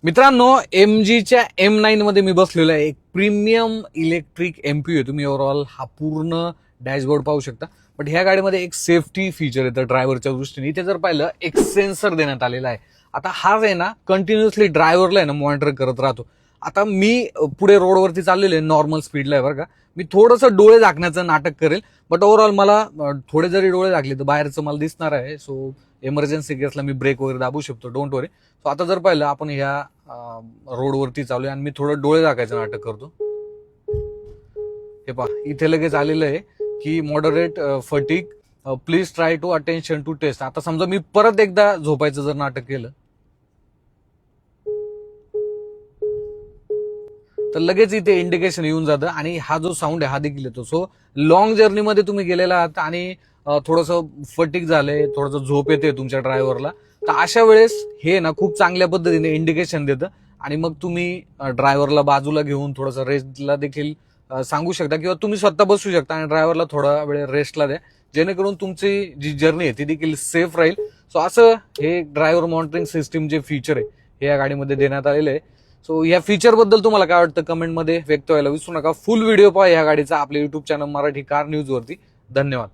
मित्रांनो, MGच्या M9 मध्ये मी बसलेलो आहे. एक प्रीमियम इलेक्ट्रिक MPU आहे. तुम्ही ओव्हरऑल हा पूर्ण डॅशबोर्ड पाहू शकता. बट ह्या गाडीमध्ये एक सेफ्टी फीचर येतं ड्रायव्हरच्या दृष्टीने. इथे जर पाहिलं एक सेन्सर देण्यात आलेला आहे. आता हा आहे ना कंटिन्युअसली ड्रायव्हरला आहे ना मॉनिटर करत राहतो. आता मी पुढे रोडवरती चाललेलो आहे, नॉर्मल स्पीडला आहे बरं का. मी थोडंसं डोळे झाकण्याचं नाटक करेल, बट ओव्हरऑल मला थोडे जरी डोळे झाकले तर बाहेरचं मला दिसणार आहे. सो इमर्जन्सी केसला मी ब्रेक वगैरे दाबू शकतो, डोंट वरी. सो आता जर पाहिलं आपण ह्या रोडवरती चालू आहे आणि मी थोडं डोळे झाकायचं नाटक करतो. हे पहा, इथे लगेच आलेलं आहे की moderate fatigue, please try to attention to test. आता समजा मी परत एकदा झोपायचं जर नाटक केलं तर लगेच इथे इंडिकेशन येऊन जातं आणि हा जो साऊंड आहे हा देखील येतो. सो लॉंग जर्नीमध्ये तुम्ही गेलेला आहात आणि थोडंसं फटीग झालंय, थोडंसं झोप येते तुमच्या ड्रायव्हरला, तर अशा वेळेस हे ना खूप चांगल्या पद्धतीने इंडिकेशन देतं आणि मग तुम्ही ड्रायव्हरला बाजूला घेऊन थोडंसं रेस्टला देखील सांगू शकता किंवा तुम्ही स्वतः बसू शकता आणि ड्रायव्हरला थोडा वेळ रेस्टला द्या, जेणेकरून तुमची जी जर्नी आहे ती देखील सेफ राहील. सो असं हे ड्रायव्हर मॉनिटरिंग सिस्टीम जे फीचर आहे हे या गाडीमध्ये देण्यात आलेलं आहे. सो या फीचर बद्दल तुम्हाला काय वाटतं कमेंटमध्ये व्यक्त व्हायला विसरू नका. फुल व्हिडिओ पहा या गाडीचा आपल्या YouTube channel Marathi car news वरती. धन्यवाद.